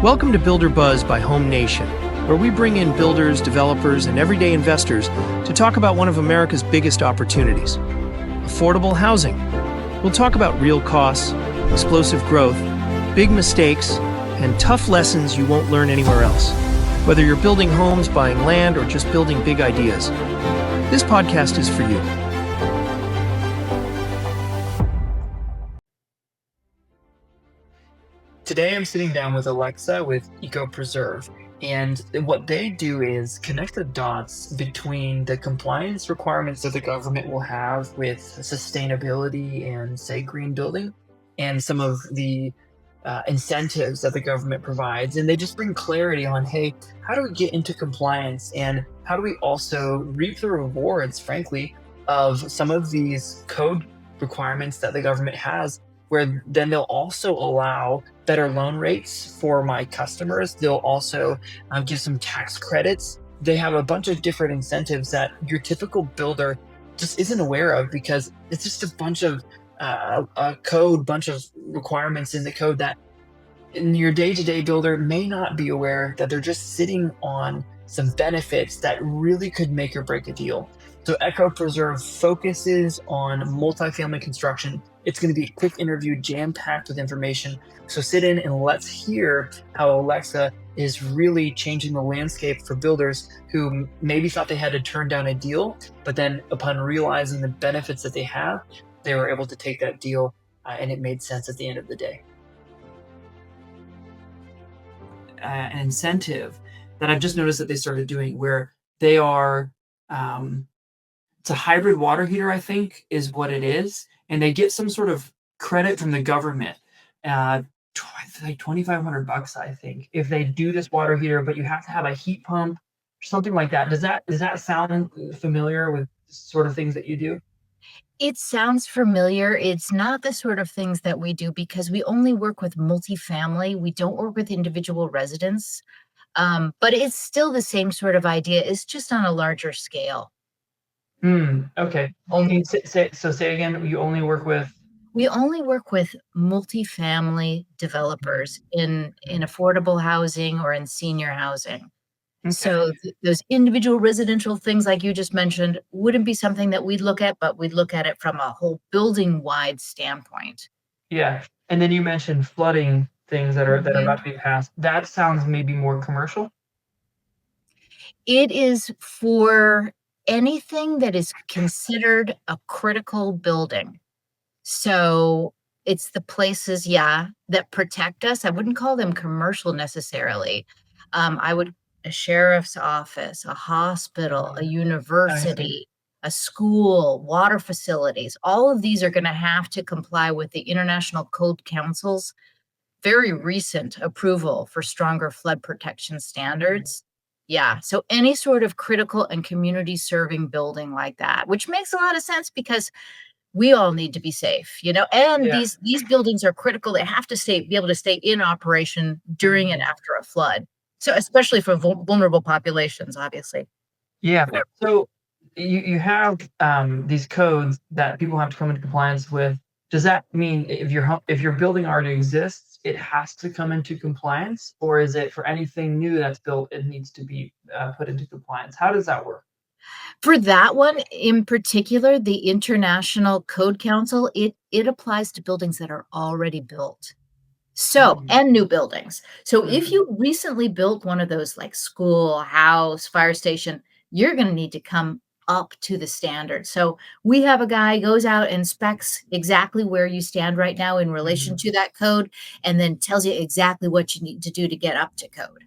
Welcome to Builder Buzz by Home Nation, where we bring in builders, developers, and everyday investors to talk about one of America's biggest opportunities, affordable housing. We'll talk about real costs, explosive growth, big mistakes, and tough lessons you won't learn anywhere else. Whether you're building homes, buying land, or just building big ideas, this podcast is for you. Today I'm sitting down with Alexa with EcoPreserve, and what they do is connect the dots between the compliance requirements that the government will have with sustainability and, say, green building, and some of the incentives that the government provides. And they just bring clarity on, hey, how do we get into compliance, and how do we also reap the rewards, frankly, of some of these code requirements that the government has, where then they'll also allow better loan rates for my customers. They'll also give some tax credits. They have a bunch of different incentives that your typical builder just isn't aware of, because it's just a bunch of bunch of requirements in the code that your day-to-day builder may not be aware that they're just sitting on some benefits that really could make or break a deal. So EcoPreserve focuses on multifamily construction. It's going to be a quick interview, jam-packed with information. So sit in and let's hear how Alexa is really changing the landscape for builders who maybe thought they had to turn down a deal, but then upon realizing the benefits that they have, they were able to take that deal, and it made sense at the end of the day. An incentive that I've just noticed that they started doing, where they are, it's a hybrid water heater, I think, is what it is. And they get some sort of credit from the government, like $2,500, I think, if they do this water heater, but you have to have a heat pump or something like that. Does that sound familiar with sort of things that you do? It sounds familiar. It's not the sort of things that we do because we only work with multifamily. We don't work with individual residents. But it's still the same sort of idea. It's just on a larger scale. Okay. Say again, you only work with? We only work with multifamily developers in affordable housing or in senior housing. Okay. So those individual residential things like you just mentioned wouldn't be something that we'd look at, but we'd look at it from a whole building-wide standpoint. Yeah. And then you mentioned flooding things that are about to be passed. That sounds maybe more commercial. It is for anything that is considered a critical building. So it's the places, that protect us. I wouldn't call them commercial necessarily. A sheriff's office, a hospital, a university, a school, water facilities, all of these are going to have to comply with the International Code Council's very recent approval for stronger flood protection standards. Yeah, so any sort of critical and community serving building like that, which makes a lot of sense because we all need to be safe, and these buildings are critical. They have to be able to stay in operation during and after a flood. So especially for vulnerable populations, obviously. Yeah. So you have these codes that people have to come into compliance with. Does that mean if your building already exists, it has to come into compliance, or is it for anything new that's built, it needs to be put into compliance? How does that work? For that one in particular, the International Code Council, it applies to buildings that are already built. So, and new buildings. So if you recently built one of those like school, house, fire station, you're going to need to come up to the standard. So we have a guy goes out and specs exactly where you stand right now in relation to that code, and then tells you exactly what you need to do to get up to code.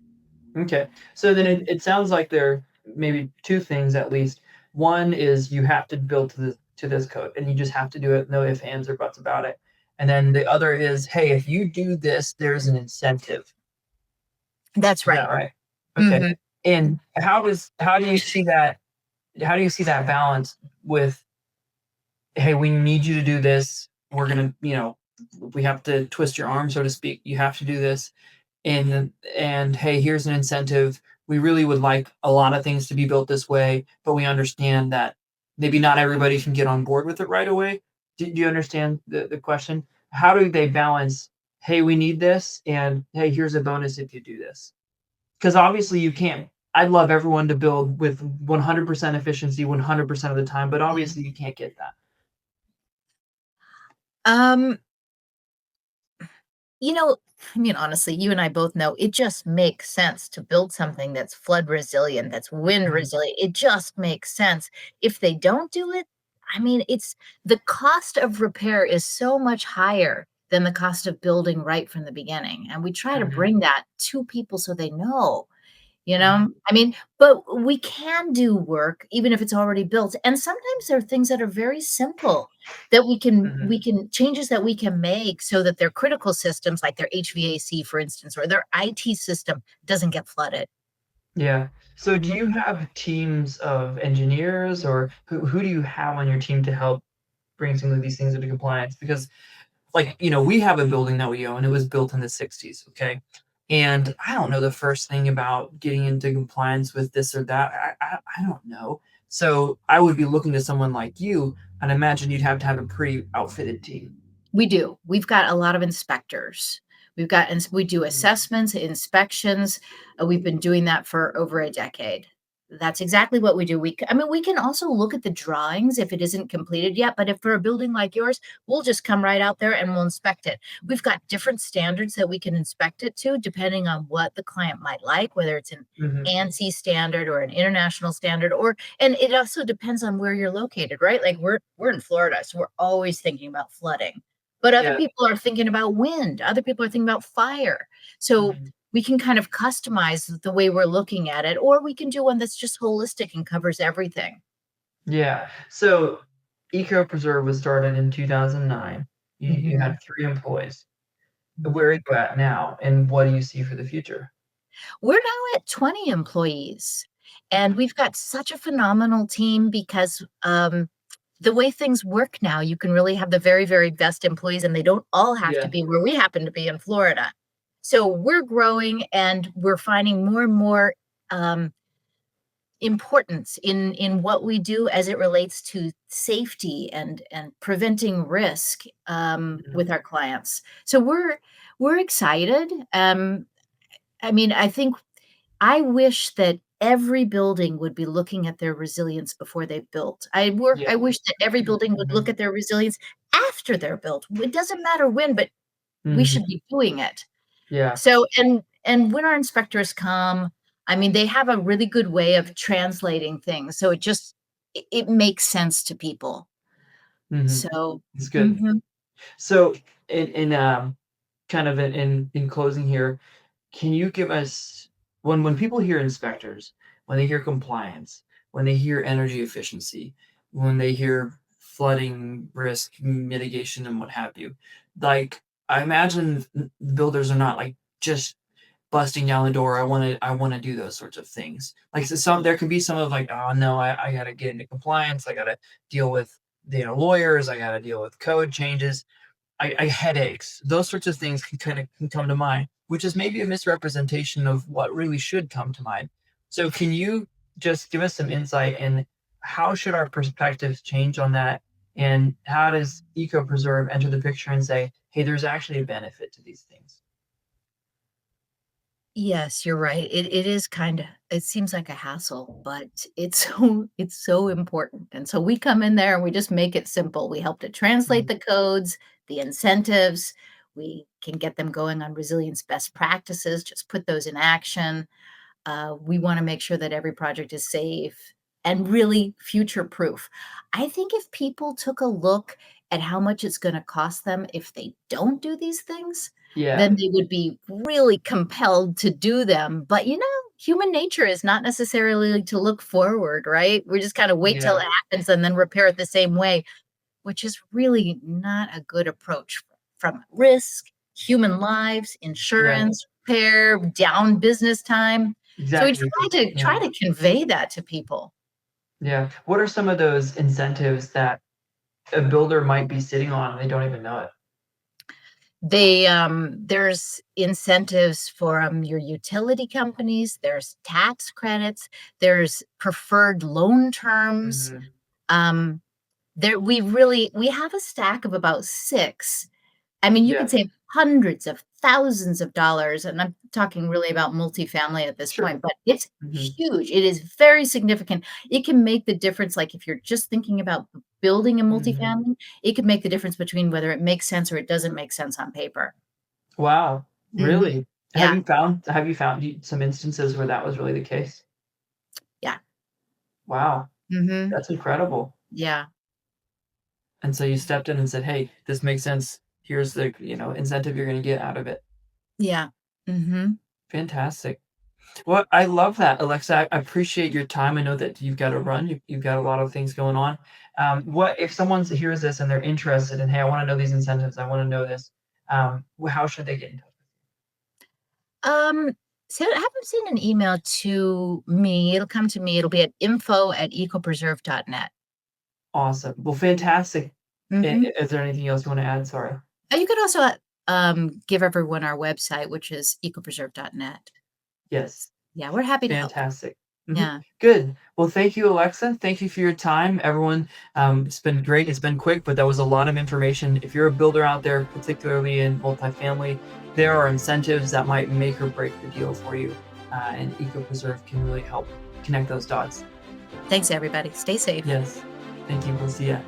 Okay. So then it sounds like there are maybe two things at least. One is you have to build to this code, and you just have to do it, no ifs, ands, or buts about it. And then the other is, hey, if you do this, there's an incentive. That's right. Is that right? Okay. And how do you see that? How do you see that balance with, hey, we need you to do this. We're gonna, we have to twist your arm, so to speak. You have to do this, and hey, here's an incentive. We really would like a lot of things to be built this way, but we understand that maybe not everybody can get on board with it right away. Do you understand the question? How do they balance, hey, we need this, and hey, here's a bonus if you do this. Because obviously you can't. I'd love everyone to build with 100% efficiency 100% of the time, but obviously you can't get that. Um, You know, I mean, honestly, you and I both know it just makes sense to build something that's flood resilient, that's wind Mhm, resilient. It just makes sense. If they don't do it, I mean, it's the cost of repair is so much higher than the cost of building right from the beginning. And we try to mhm, bring that to people so they know. You mhm, know? I mean, but we can do work even if it's already built, and sometimes there are things that are very simple that mhm. we can changes that we can make so that their critical systems, like their HVAC, for instance, or their IT system doesn't get flooded. Yeah. So do you Mhm. have teams of engineers, or who do you have on your team to help bring some of these things into compliance? Because like, we have a building that we own. It was built in the 60s, okay? And I don't know the first thing about getting into compliance with this or that. I don't know. So I would be looking to someone like you, and imagine you'd have to have a pretty outfitted team. We do. We've got a lot of inspectors. We do Mm, assessments, inspections. We've been doing that for over a decade. That's exactly what we do. I mean, we can also look at the drawings if it isn't completed yet, but if for a building like yours, we'll just come right out there and we'll inspect it. We've got different standards that we can inspect it to, depending on what the client might like, whether it's an mhm. ANSI standard or an international standard, and it also depends on where you're located, right? Like we're in Florida, so we're always thinking about flooding, but other Yeah. people are thinking about wind, other people are thinking about fire. So Mhm. we can kind of customize the way we're looking at it, or we can do one that's just holistic and covers everything. Yeah. So EcoPreserve was started in 2009. You Mhm. had 3 employees. Where are you at now, and what do you see for the future? We're now at 20 employees, and we've got such a phenomenal team because the way things work now, you can really have the very, very best employees, and they don't all have to Yeah. be where we happen to be in Florida. So we're growing and we're finding more and more um, importance in what we do as it relates to safety and preventing risk Mhm. with our clients. So we're excited. I mean, I wish that every building would be looking at their resilience before they built. Yeah. I wish that every building would look Mhm. at their resilience after they're built. It doesn't matter when, but we Mhm. should be doing it. Yeah. So, and when our inspectors come, I mean, they have a really good way of translating things. So it makes sense to people. Mhm. So, It's good. mhm. So in kind of in closing here, can you give us, when people hear inspectors, when they hear compliance, when they hear energy efficiency, when they hear flooding risk mitigation and what have you, like I imagine builders are not like just busting down the door. I want to do those sorts of things. Like so some there can be some of like, oh no, I gotta get into compliance. I gotta deal with lawyers. I gotta deal with code changes. I headaches. Those sorts of things can come to mind, which is maybe a misrepresentation of what really should come to mind. So can you just give us some insight in how should our perspectives change on that? And how does EcoPreserve enter the picture and say, hey, there's actually a benefit to these things? Yes, you're right. It is kinda it seems like a hassle, but it's so important, and so we come in there and we just make it simple. We help to translate Mhm. the codes, the incentives, we can get them going on resilience best practices, just put those in action. We want to make sure that every project is safe and really future proof. I think if people took a look at how much it's going to cost them if they don't do these things, Yeah, then they would be really compelled to do them. But human nature is not necessarily to look forward, right? We just kind of wait till yeah, it happens and then repair it the same way, which is really not a good approach from risk, human lives, yeah, insurance, repair, down business time. So we exactly. try Yeah, to convey that to people. yeah. What are some of those incentives that a builder might be sitting on and they don't even know it? There's incentives for your utility companies, there's tax credits, there's preferred loan terms. Mhm. Um, we have a stack of about six. I mean, you Yeah. could save hundreds of thousands of dollars, and I'm talking really about multifamily at this Sure. point, but it's Hmm. huge. It is very significant. It can make the difference, like, if you're just thinking about building a Hmm. multifamily, it could make the difference between whether it makes sense or it doesn't make sense on paper. Wow. Mhm. Really? Yeah, Have you found some instances where that was really the case? yeah. Wow. Mhm. That's incredible. Yeah, And so you stepped in and said, "Hey, this makes sense. Here's the, incentive you're going to get out of it." yeah. Mhm. Fantastic. Well, I love that, Alexa. I appreciate your time. I know that you've got to run. You've got a lot of things going on. What if someone hears this and they're interested and, hey, I want to know these incentives. I want to know this. How should they get in touch? Um, so have them send an email to me. It'll come to me. It'll be at info@ecopreserve.net. Awesome. Well, fantastic. Mhm. Is there anything else you want to add? Sorry. You could also, give everyone our website, which is ecopreserve.net. Yes. Yeah, we're happy to help. Fantastic. Mhm. Yeah. Good. Well, thank you, Alexa. Thank you for your time, everyone. It's been great. It's been quick, but that was a lot of information. If you're a builder out there, particularly in multifamily, there are incentives that might make or break the deal for you, and EcoPreserve can really help connect those dots. Thanks, everybody. Stay safe. Yes. Thank you. We'll see ya.